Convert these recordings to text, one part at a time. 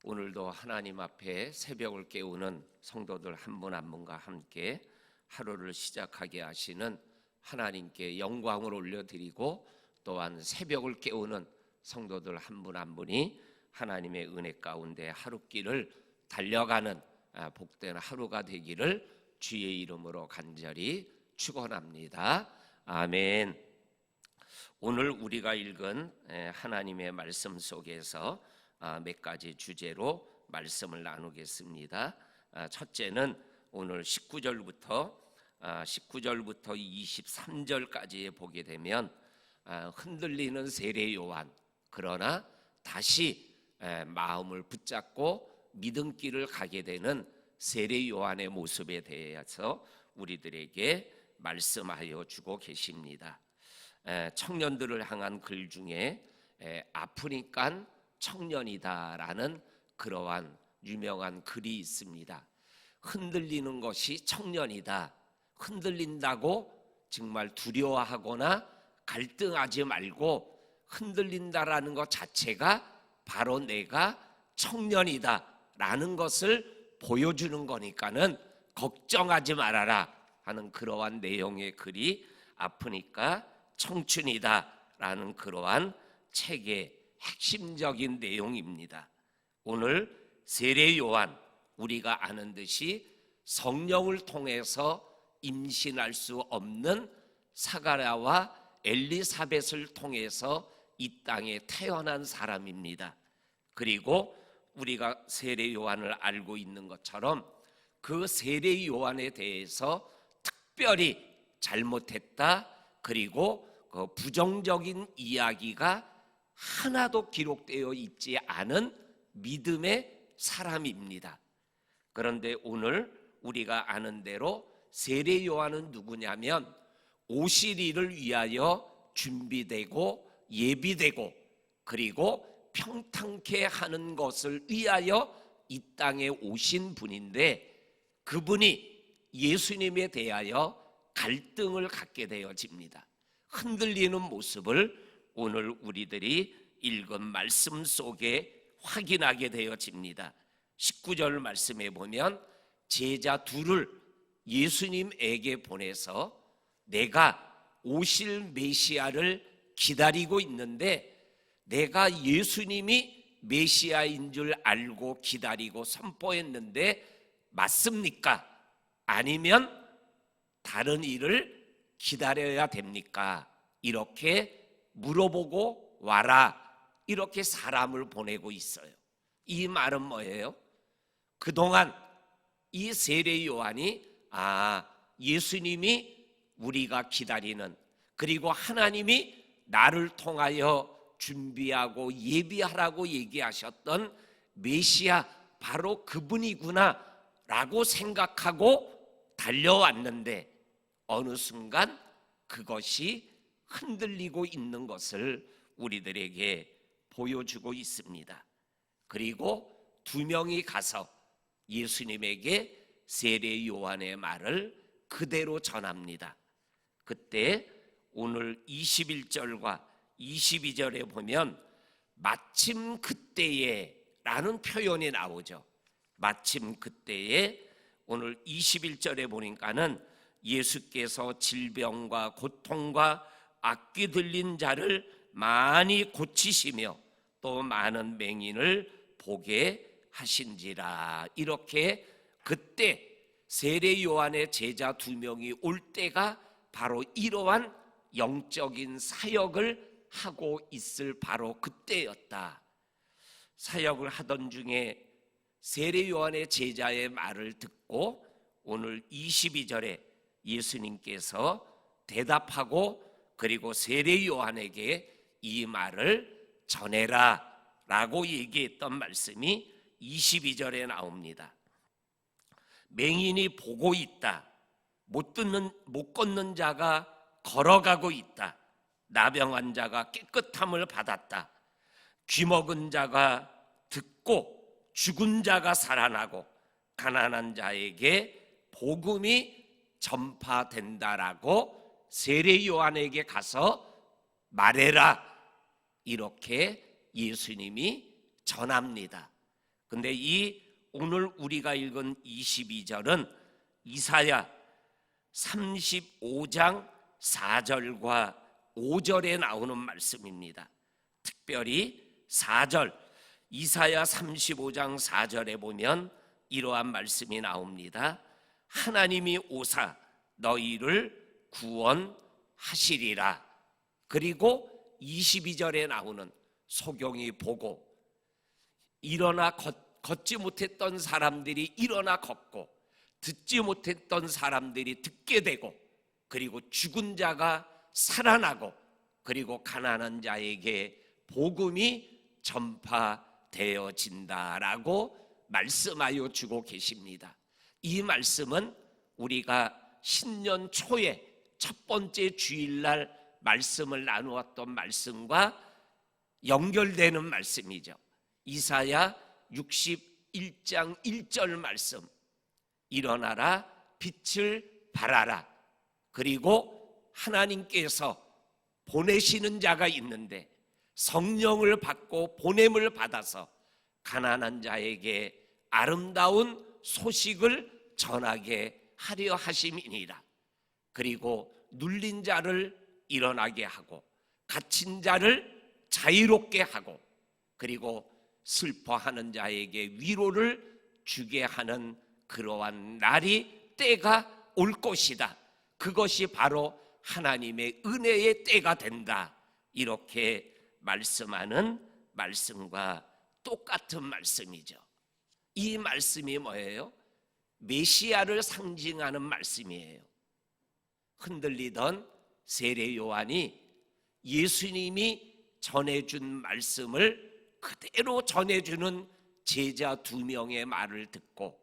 오늘도 하나님 앞에 새벽을 깨우는 성도들 한 분 한 분과 함께 하루를 시작하게 하시는 하나님께 영광을 올려드리고, 또한 새벽을 깨우는 성도들 한 분 한 분이 하나님의 은혜 가운데 하루길을 달려가는 복된 하루가 되기를 주의 이름으로 간절히 축원합니다. 아멘. 오늘 우리가 읽은 하나님의 말씀 속에서 몇 가지 주제로 말씀을 나누겠습니다. 첫째는 오늘 19절부터 23절까지 보게 되면 흔들리는 세례 요한, 그러나 다시 마음을 붙잡고 믿음길을 가게 되는 세례 요한의 모습에 대해서 우리들에게 말씀하여 주고 계십니다. 청년들을 향한 글 중에 아프니까 청년이다라는 그러한 유명한 글이 있습니다. 흔들리는 것이 청년이다. 흔들린다고 정말 두려워하거나 갈등하지 말고, 흔들린다라는 것 자체가 바로 내가 청년이다라는 것을 보여주는 거니까는 걱정하지 말아라 하는 그러한 내용의 글이 아프니까 청춘이다라는 그러한 책의 핵심적인 내용입니다. 오늘 세례 요한, 우리가 아는 듯이 성령을 통해서 임신할 수 없는 사가랴와 엘리사벳을 통해서 이 땅에 태어난 사람입니다. 그리고 우리가 세례 요한을 알고 있는 것처럼 그 세례 요한에 대해서 특별히 잘못했다, 그리고 그 부정적인 이야기가 하나도 기록되어 있지 않은 믿음의 사람입니다. 그런데 오늘 우리가 아는 대로 세례 요한은 누구냐면 오실 일을 위하여 준비되고 예비되고, 그리고 평탄케 하는 것을 위하여 이 땅에 오신 분인데, 그분이 예수님에 대하여 갈등을 갖게 되어집니다. 흔들리는 모습을 오늘 우리들이 읽은 말씀 속에 확인하게 되어집니다. 19절 말씀에 보면 제자 둘을 예수님에게 보내서 내가 오실 메시아를 기다리고 있는데, 내가 예수님이 메시아인 줄 알고 기다리고 선포했는데 맞습니까? 아니면 다른 일을 기다려야 됩니까? 이렇게 물어보고 와라, 이렇게 사람을 보내고 있어요. 이 말은 뭐예요? 그동안 이 세례 요한이 예수님이 우리가 기다리는, 그리고 하나님이 나를 통하여 준비하고 예비하라고 얘기하셨던 메시아, 바로 그분이구나 라고 생각하고 달려왔는데, 어느 순간 그것이 흔들리고 있는 것을 우리들에게 보여주고 있습니다. 그리고 두 명이 가서 예수님에게 세례 요한의 말을 그대로 전합니다. 그때 오늘 21절과 22절에 보면 마침 그때에 라는 표현이 나오죠. 마침 그때에, 오늘 21절에 보니까는 예수께서 질병과 고통과 악귀 들린 자를 많이 고치시며 또 많은 맹인을 보게 하신지라. 이렇게 그때 세례 요한의 제자 두 명이 올 때가 바로 이러한 영적인 사역을 하고 있을 바로 그때였다. 사역을 하던 중에 세례 요한의 제자의 말을 듣고 오늘 22절에 예수님께서 대답하고, 그리고 세례 요한에게 이 말을 전해라 라고 얘기했던 말씀이 22절에 나옵니다. 맹인이 보고 있다. 못 걷는 자가 걸어가고 있다. 나병 자가 깨끗함을 받았다. 귀먹은 자가 듣고 죽은 자가 살아나고 가난한 자에게 복음이 전파된다라고 세례 요한에게 가서 말해라, 이렇게 예수님이 전합니다. 근데 이 오늘 우리가 읽은 22절은 이사야 35장 4절과 5절에 나오는 말씀입니다. 특별히 4절, 이사야 35장 4절에 보면 이러한 말씀이 나옵니다. 하나님이 오사 너희를 구원하시리라. 그리고 22절에 나오는 소경이 보고 일어나 걷지 못했던 사람들이 일어나 걷고 듣지 못했던 사람들이 듣게 되고 그리고 죽은 자가 살아나고 그리고 가난한 자에게 복음이 전파되어진다라고 말씀하여 주고 계십니다. 이 말씀은 우리가 신년 초에 첫 번째 주일날 말씀을 나누었던 말씀과 연결되는 말씀이죠. 이사야 61장 1절 말씀, 일어나라 빛을 발하라. 그리고 하나님께서 보내시는 자가 있는데 성령을 받고 보냄을 받아서 가난한 자에게 아름다운 소식을 전하게 하려 하심이니라. 그리고 눌린 자를 일어나게 하고 갇힌 자를 자유롭게 하고 그리고 슬퍼하는 자에게 위로를 주게 하는 그러한 날이 때가 올 것이다. 그것이 바로 하나님의 은혜의 때가 된다. 이렇게 말씀하는 말씀과 똑같은 말씀이죠. 이 말씀이 뭐예요? 메시아를 상징하는 말씀이에요. 흔들리던 세례 요한이 예수님이 전해준 말씀을 그대로 전해주는 제자 2명의 말을 듣고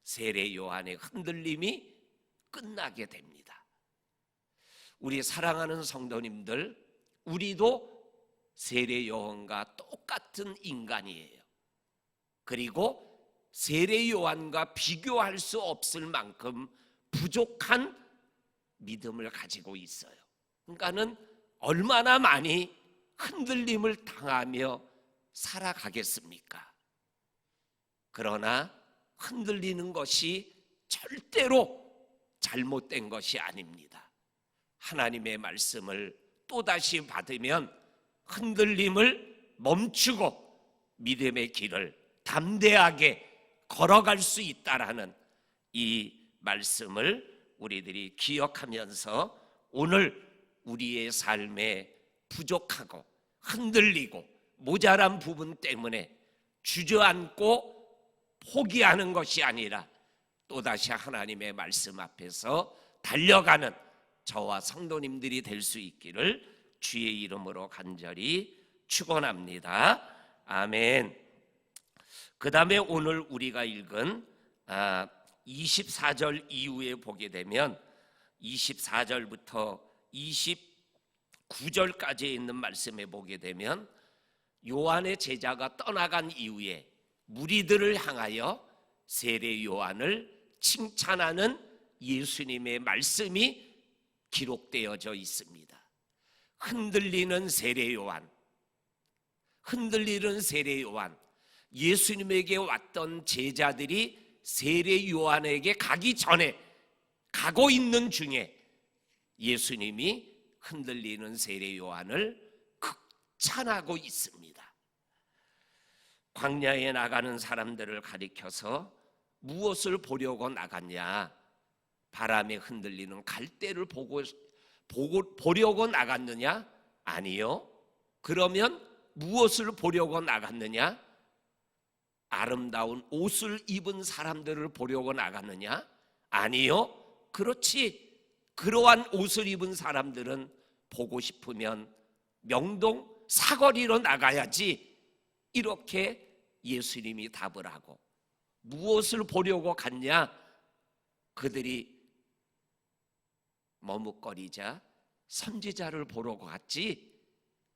세례 요한의 흔들림이 끝나게 됩니다. 우리 사랑하는 성도님들, 우리도 세례 요한과 똑같은 인간이에요. 그리고 세례 요한과 비교할 수 없을 만큼 부족한 믿음을 가지고 있어요. 그러니까는 얼마나 많이 흔들림을 당하며 살아가겠습니까? 그러나 흔들리는 것이 절대로 잘못된 것이 아닙니다. 하나님의 말씀을 또다시 받으면 흔들림을 멈추고 믿음의 길을 담대하게 걸어갈 수 있다라는 이 말씀을 우리들이 기억하면서 오늘 우리의 삶에 부족하고 흔들리고 모자란 부분 때문에 주저앉고 포기하는 것이 아니라 또다시 하나님의 말씀 앞에서 달려가는 저와 성도님들이 될 수 있기를 주의 이름으로 간절히 축원합니다. 아멘. 그 다음에 오늘 우리가 읽은 24절 이후에 보게 되면 24절부터 29절까지 있는 말씀에 보게 되면 요한의 제자가 떠나간 이후에 무리들을 향하여 세례 요한을 칭찬하는 예수님의 말씀이 기록되어져 있습니다. 흔들리는 세례 요한, 흔들리는 세례 요한. 예수님에게 왔던 제자들이 세례 요한에게 가기 전에 가고 있는 중에 예수님이 흔들리는 세례 요한을 극찬하고 있습니다. 광야에 나가는 사람들을 가리켜서 무엇을 보려고 나갔냐? 바람에 흔들리는 갈대를 보려고 나갔느냐? 아니요. 그러면 무엇을 보려고 나갔느냐? 아름다운 옷을 입은 사람들을 보려고 나갔느냐? 아니요. 그렇지. 그러한 옷을 입은 사람들은 보고 싶으면 명동 사거리로 나가야지. 이렇게 예수님이 답을 하고, 무엇을 보려고 갔냐? 그들이 머뭇거리자 선지자를 보러 갔지.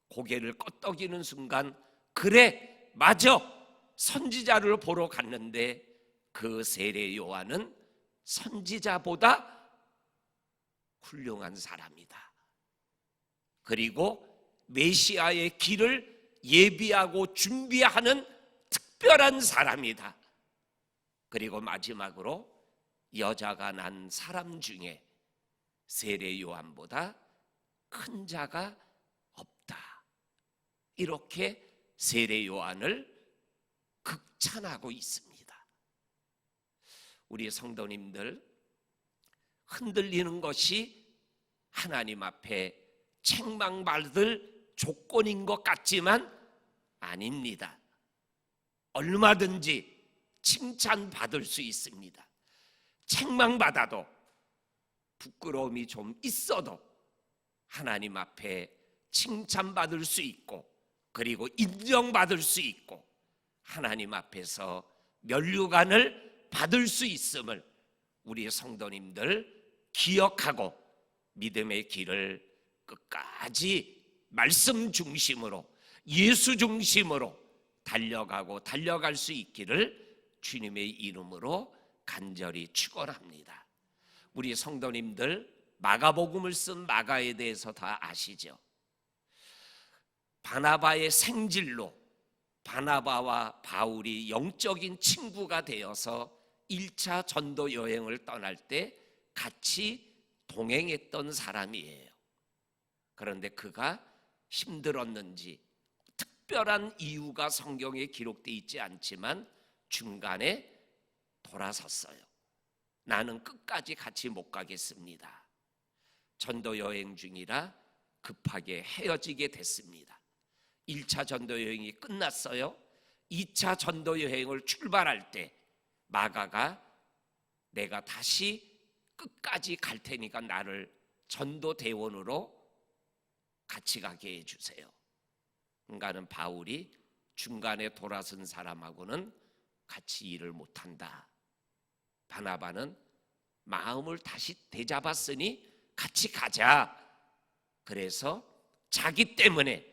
고개를 끄덕이는 순간, 그래, 맞아, 선지자를 보러 갔는데 그 세례 요한은 선지자보다 훌륭한 사람이다. 그리고 메시아의 길을 예비하고 준비하는 특별한 사람이다. 그리고 마지막으로 여자가 난 사람 중에 세례 요한보다 큰 자가 없다. 이렇게 세례 요한을 극찬하고 있습니다. 우리 성도님들, 흔들리는 것이 하나님 앞에 책망받을 조건인 것 같지만 아닙니다. 얼마든지 칭찬받을 수 있습니다. 책망받아도, 부끄러움이 좀 있어도 하나님 앞에 칭찬받을 수 있고, 그리고 인정받을 수 있고, 하나님 앞에서 면류관을 받을 수 있음을 우리 성도님들 기억하고 믿음의 길을 끝까지 말씀 중심으로, 예수 중심으로 달려갈 수 있기를 주님의 이름으로 간절히 축원합니다. 우리 성도님들 마가복음을 쓴 마가에 대해서 다 아시죠? 바나바의 생질로 바나바와 바울이 영적인 친구가 되어서 1차 전도 여행을 떠날 때 같이 동행했던 사람이에요. 그런데 그가 힘들었는지, 특별한 이유가 성경에 기록되어 있지 않지만 중간에 돌아섰어요. 나는 끝까지 같이 못 가겠습니다. 전도 여행 중이라 급하게 헤어지게 됐습니다. 1차 전도 여행이 끝났어요. 2차 전도 여행을 출발할 때 마가가 내가 다시 끝까지 갈 테니까 나를 전도 대원으로 같이 가게 해주세요. 그러니까는 바울이 중간에 돌아선 사람하고는 같이 일을 못한다. 바나바는 마음을 다시 되잡았으니 같이 가자. 그래서 자기 때문에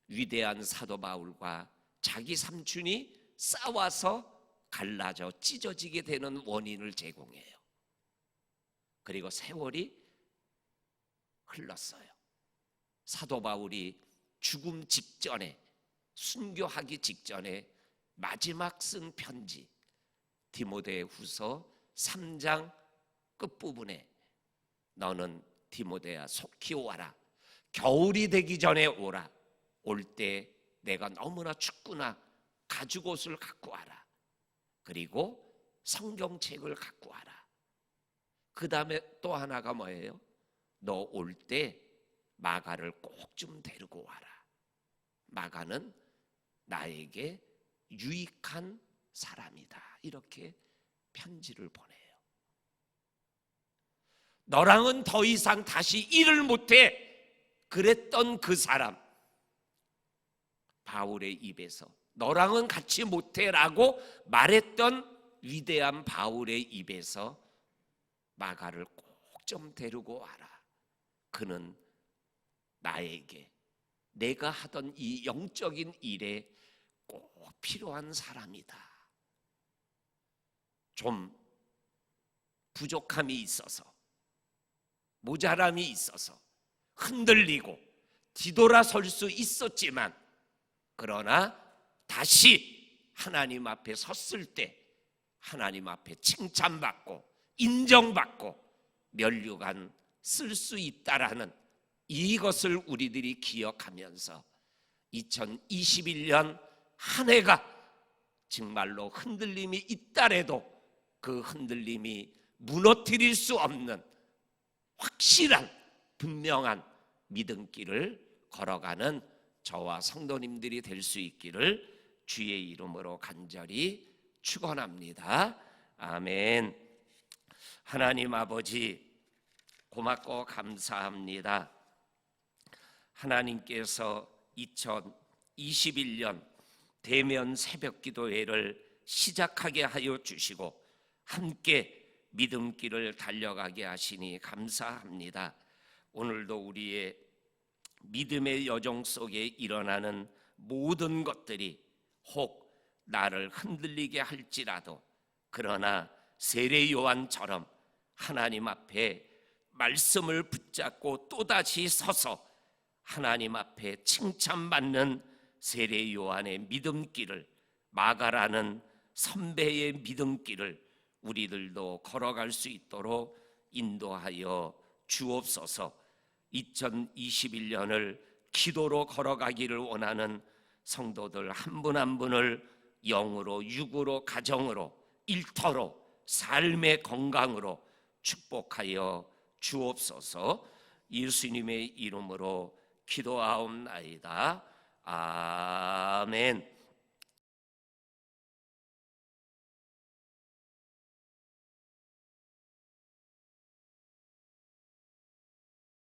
위대한 사도 바울과 자기 삼촌이 싸워서 갈라져 찢어지게 되는 원인을 제공해요. 그리고 세월이 흘렀어요. 사도 바울이 죽음 직전에, 순교하기 직전에 마지막 쓴 편지 디모데후서 3장 끝부분에 너는 디모데야 속히 오라. 겨울이 되기 전에 오라. 올 때 내가 너무나 춥구나. 가죽옷을 갖고 와라. 그리고 성경책을 갖고 와라. 그 다음에 또 하나가 뭐예요? 너 올 때 마가를 꼭 좀 데리고 와라. 마가는 나에게 유익한 사람이다. 이렇게 편지를 보내요. 너랑은 더 이상 다시 일을 못해. 그랬던 그 사람, 바울의 입에서 너랑은 같이 못해라고 말했던 위대한 바울의 입에서 마가를 꼭 좀 데리고 와라. 그는 나에게 내가 하던 이 영적인 일에 꼭 필요한 사람이다. 좀 부족함이 있어서, 모자람이 있어서 흔들리고 뒤돌아설 수 있었지만, 그러나 다시 하나님 앞에 섰을 때 하나님 앞에 칭찬받고 인정받고 면류관 쓸 수 있다라는 이것을 우리들이 기억하면서 2021년 한 해가 정말로 흔들림이 있다래도 그 흔들림이 무너뜨릴 수 없는 확실한 분명한 믿음길을 걸어가는 저와 성도님들이 될 수 있기를 주의 이름으로 간절히 축원합니다. 아멘. 하나님 아버지 고맙고 감사합니다. 하나님께서 2021년 대면 새벽기도회를 시작하게 하여 주시고 함께 믿음길을 달려가게 하시니 감사합니다. 오늘도 우리의 믿음의 여정 속에 일어나는 모든 것들이 혹 나를 흔들리게 할지라도, 그러나 세례 요한처럼 하나님 앞에 말씀을 붙잡고 또다시 서서 하나님 앞에 칭찬받는 세례 요한의 믿음길을 마가라는 선배의 믿음길을 우리들도 걸어갈 수 있도록 인도하여 주옵소서. 2021년을 기도로 걸어가기를 원하는 성도들 한 분 한 분을 영으로, 육으로, 가정으로, 일터로, 삶의 건강으로 축복하여 주옵소서. 예수님의 이름으로 기도하옵나이다. 아멘.